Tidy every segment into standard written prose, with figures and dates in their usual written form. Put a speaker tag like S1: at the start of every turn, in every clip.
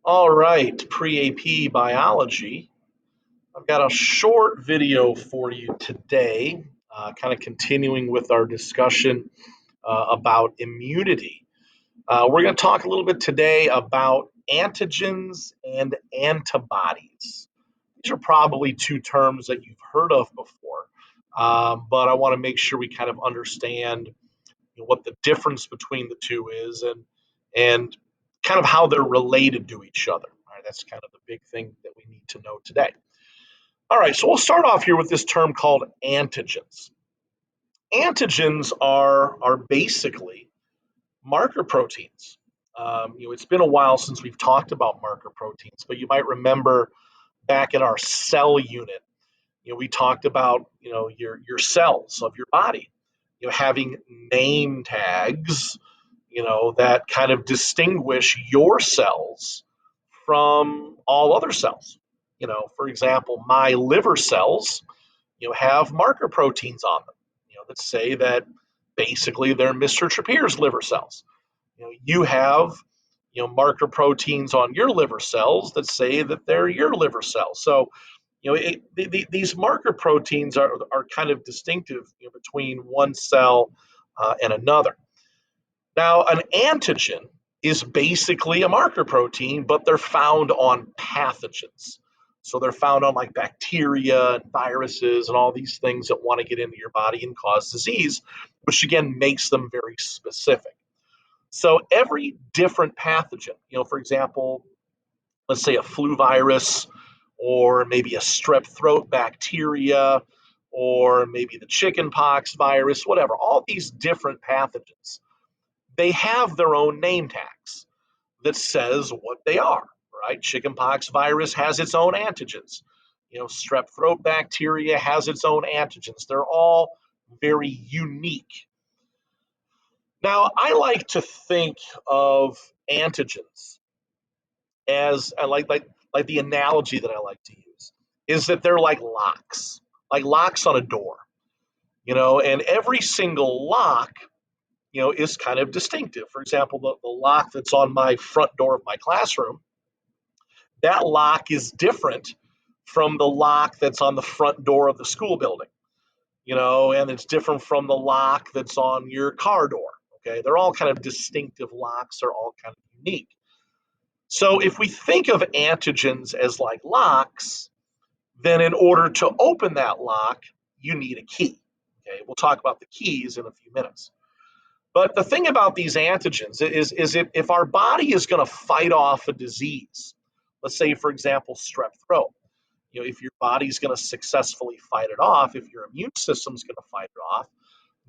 S1: All right, pre-AP biology. I've got a short video for you today, kind of continuing with our discussion about immunity. We're going to talk a little bit today about antigens and antibodies. These are probably two terms that you've heard of before, but I want to make sure we kind of understand what the difference between the two is and kind of how they're related to each other. All right, that's kind of the big thing that we need to know today. All right, so we'll start off here with this term called antigens. Antigens are basically marker proteins. It's been a while since we've talked about marker proteins, but you might remember back in our cell unit, we talked about your cells of your body, having name tags, that kind of distinguish your cells from all other cells. For example, my liver cells, have marker proteins on them, that say that basically they're Mr. Trappere's liver cells. You have, marker proteins on your liver cells that say that they're your liver cells. So, these marker proteins are kind of distinctive, between one cell and another. Now, an antigen is basically a marker protein, but they're found on pathogens. So they're found on like bacteria and viruses and all these things that want to get into your body and cause disease, which again makes them very specific. So every different pathogen, for example, let's say a flu virus or maybe a strep throat bacteria or maybe the chicken pox virus, whatever, all these different pathogens, they have their own name tags that says what they are, right? Chickenpox virus has its own antigens. Strep throat bacteria has its own antigens. They're all very unique. Now, I like to think of antigens as I like the analogy that I like to use is that they're like locks on a door, and every single lock is kind of distinctive. For example, the lock that's on my front door of my classroom, that lock is different from the lock that's on the front door of the school building, and it's different from the lock that's on your car door. Okay, they're all kind of distinctive locks, they're all kind of unique. So if we think of antigens as like locks, then in order to open that lock, you need a key. Okay, we'll talk about the keys in a few minutes. But the thing about these antigens is if our body is going to fight off a disease, let's say, for example, strep throat, if your body's going to successfully fight it off, if your immune system's going to fight it off,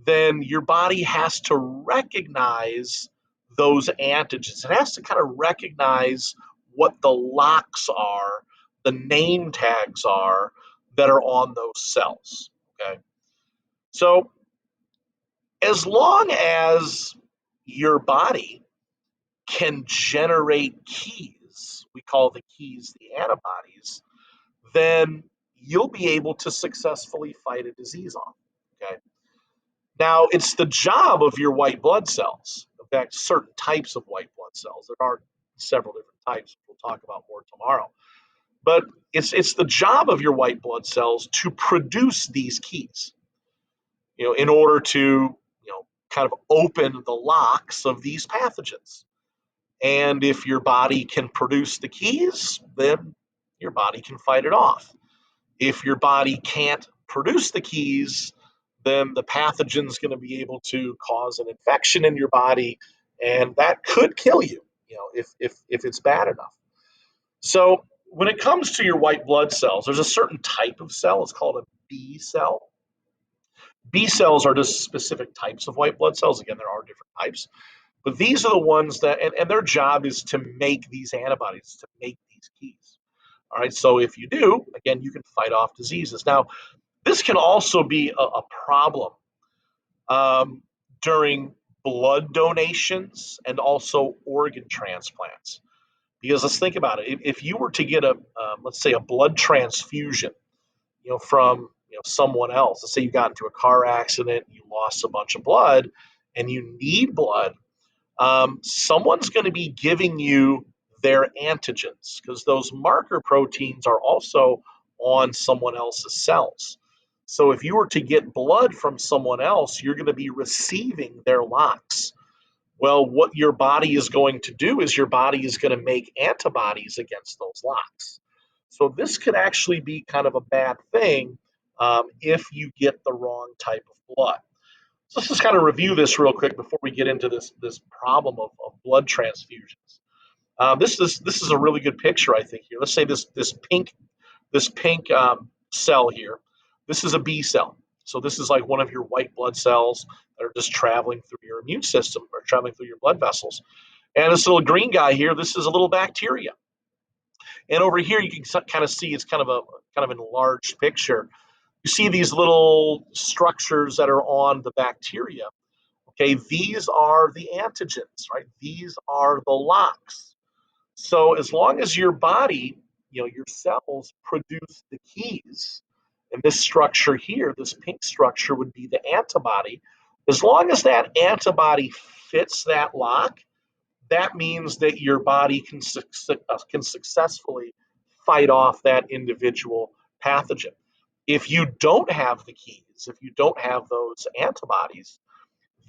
S1: then your body has to recognize those antigens. It has to kind of recognize what the locks are, the name tags are that are on those cells. Okay. So as long as your body can generate keys, we call the keys the antibodies, then you'll be able to successfully fight a disease off. Okay. Now, it's the job of your white blood cells, in fact, certain types of white blood cells. There are several different types. We'll talk about more tomorrow. But it's the job of your white blood cells to produce these keys, in order to, kind of open the locks of these pathogens. And if your body can produce the keys, then your body can fight it off. If your body can't produce the keys, then the pathogen's going to be able to cause an infection in your body, and that could kill you, if it's bad enough. So when it comes to your white blood cells, there's a certain type of cell. It's called a B cell. B cells are just specific types of white blood cells. Again, there are different types, but these are the ones that, and their job is to make these antibodies, to make these keys. All right, so if you do, again, you can fight off diseases. Now, this can also be a problem during blood donations and also organ transplants. Because let's think about it. If you were to get let's say, a blood transfusion, from someone else. Let's say you got into a car accident, you lost a bunch of blood, and you need blood. Someone's going to be giving you they're antigens, because those marker proteins are also on someone else's cells. So if you were to get blood from someone else, you're going to be receiving their LOX. Well, what your body is going to do is your body is going to make antibodies against those LOX. So this could actually be kind of a bad thing if you get the wrong type of blood. So let's just kind of review this real quick before we get into this problem of blood transfusions. This is a really good picture, I think. Here, let's say this pink cell here. This is a B cell. So this is like one of your white blood cells that are just traveling through your immune system or traveling through your blood vessels. And this little green guy here, this is a little bacteria. And over here, you can kind of see it's kind of an enlarged picture. You see these little structures that are on the bacteria. Okay, these are the antigens, right? These are the LOX. So as long as your body, your cells produce the keys, and this structure here, this pink structure would be the antibody. As long as that antibody fits that lock, that means that your body can successfully fight off that individual pathogen. If you don't have the keys, if you don't have those antibodies,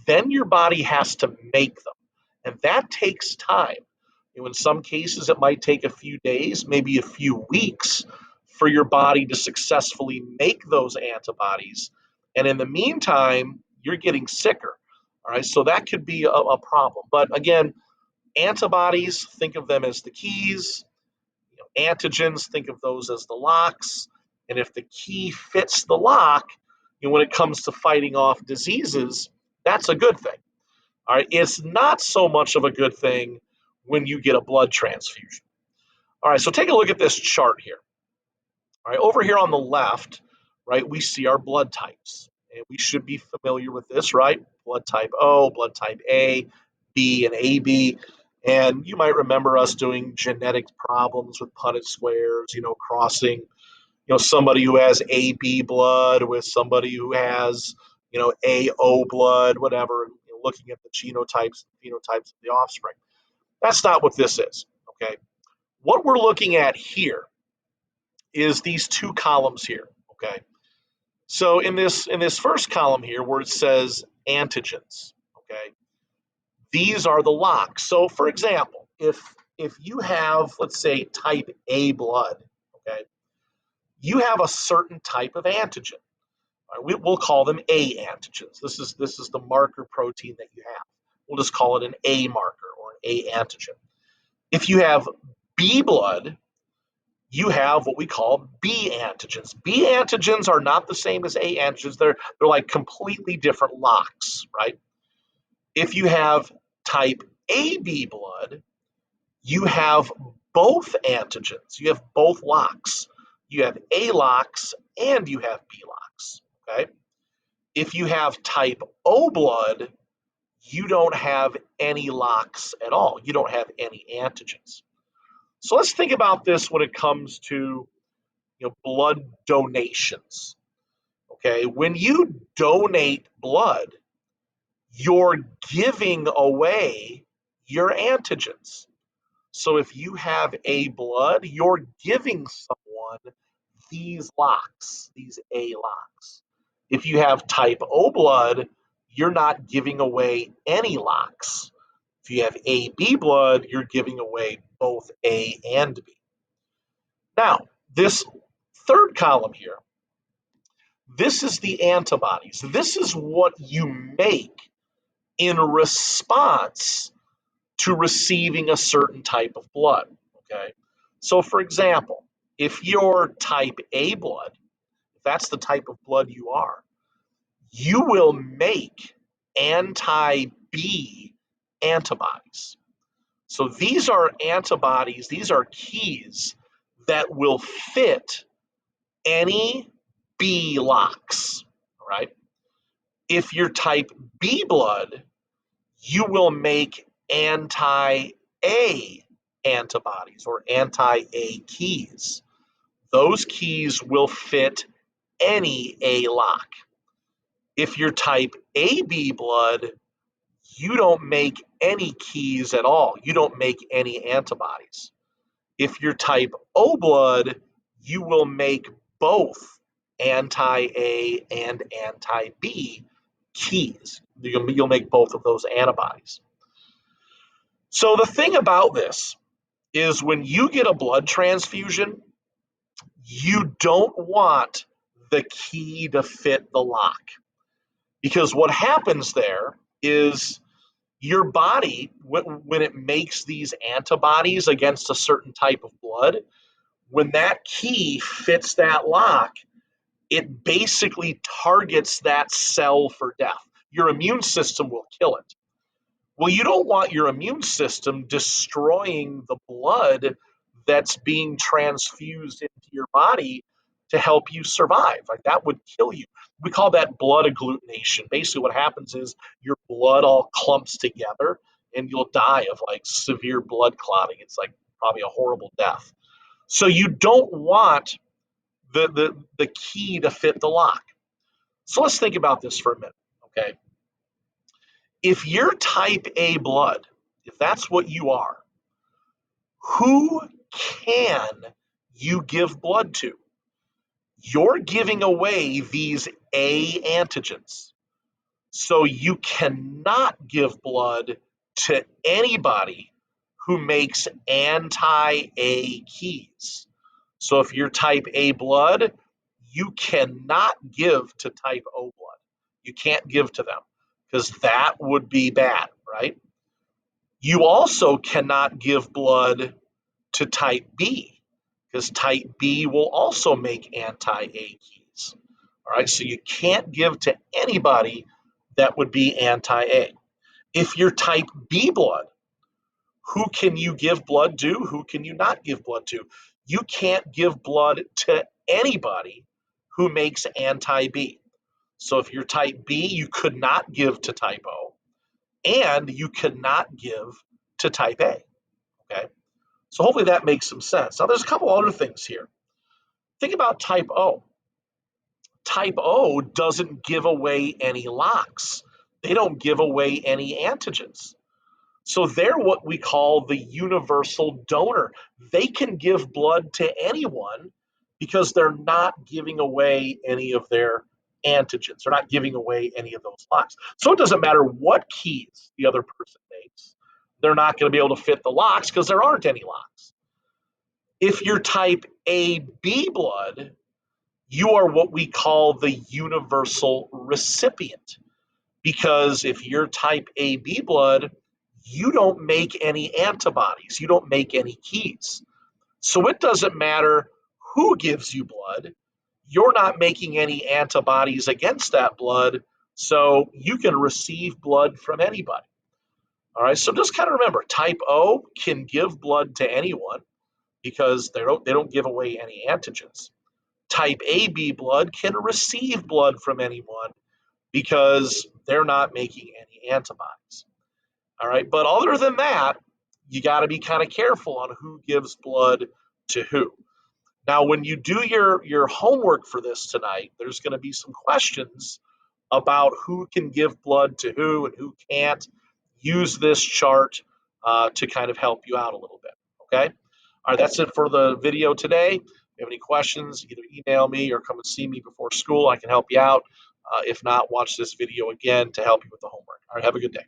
S1: then your body has to make them. And that takes time. In some cases, it might take a few days, maybe a few weeks for your body to successfully make those antibodies. And in the meantime, you're getting sicker. All right, so that could be a problem. But again, antibodies, think of them as the keys. Antigens, think of those as the locks. And if the key fits the lock, when it comes to fighting off diseases, that's a good thing. All right, it's not so much of a good thing when you get a blood transfusion. All right, so take a look at this chart here. All right, over here on the left, right, we see our blood types. And we should be familiar with this, right? Blood type O, blood type A, B, and AB. And you might remember us doing genetic problems with Punnett squares, crossing, somebody who has AB blood with somebody who has, AO blood, whatever, looking at the genotypes and phenotypes of the offspring. That's not what this is, okay? What we're looking at here is these two columns here, okay? So in this first column here where it says antigens, okay, these are the locks. So for example, if you have, let's say, type A blood, okay, you have a certain type of antigen. We'll call them A antigens. This is the marker protein that you have. We'll just call it an A marker or an A antigen. If you have B blood, you have what we call B antigens. B antigens are not the same as A antigens. They're like completely different locks, right? If you have type AB blood, you have both antigens. You have both locks. You have A locks and you have B locks, okay? If you have type O blood, you don't have any locks at all. You don't have any antigens. So let's think about this when it comes to blood donations. Okay, when you donate blood, you're giving away your antigens. So if you have A blood, you're giving someone these locks, these A locks. If you have type O blood, you're not giving away any locks. If you have AB blood, you're giving away both A and B. Now, this third column here, this is the antibodies. This is what you make in response to receiving a certain type of blood, okay? So for example, if you're type A blood, if that's the type of blood you are, you will make anti-B antibodies. So these are antibodies, these are keys that will fit any B locks, right? If you're type B blood, you will make anti-A antibodies or anti-A keys. Those keys will fit any A lock. If you're type AB blood, you don't make any keys at all. You don't make any antibodies. If you're type O blood, you will make both anti-A and anti-B keys. You'll make both of those antibodies. So the thing about this is when you get a blood transfusion, you don't want the key to fit the lock. Because what happens there is your body, when it makes these antibodies against a certain type of blood, when that key fits that lock, it basically targets that cell for death. Your immune system will kill it. Well, you don't want your immune system destroying the blood that's being transfused into your body to help you survive. Like that would kill you. We call that blood agglutination. Basically, what happens is your blood all clumps together and you'll die of like severe blood clotting. It's like probably a horrible death. So you don't want the key to fit the lock. So let's think about this for a minute, okay? If you're type A blood, if that's what you are, who can you give blood to? You're giving away these A antigens. So you cannot give blood to anybody who makes anti-A keys. So if you're type A blood, you cannot give to type O blood. You can't give to them because that would be bad, right? You also cannot give blood to type B because type B will also make anti-A keys. All right, so you can't give to anybody that would be anti-A. If you're type B blood, who can you give blood to? Who can you not give blood to? You can't give blood to anybody who makes anti-B. So if you're type B, you could not give to type O, and you could not give to type A. Okay, so hopefully that makes some sense. Now there's a couple other things here. Think about type O. Type O doesn't give away any locks. They don't give away any antigens. So they're what we call the universal donor. They can give blood to anyone because they're not giving away any of their antigens. They're not giving away any of those locks. So it doesn't matter what keys the other person makes, they're not going to be able to fit the locks because there aren't any locks. If you're type AB blood, you are what we call the universal recipient. Because if you're type AB blood, you don't make any antibodies, you don't make any keys. So it doesn't matter who gives you blood, you're not making any antibodies against that blood, so you can receive blood from anybody. All right, so just kind of remember type O can give blood to anyone because they don't give away any antigens. Type AB blood can receive blood from anyone because they're not making any antibodies. All right, but other than that, you got to be kind of careful on who gives blood to who. Now, when you do your homework for this tonight, there's going to be some questions about who can give blood to who and who can't. Use this chart to kind of help you out a little bit. Okay. All right, that's it for the video today. If you have any questions, either email me or come and see me before school. I can help you out. If not, watch this video again to help you with the homework. All right, have a good day.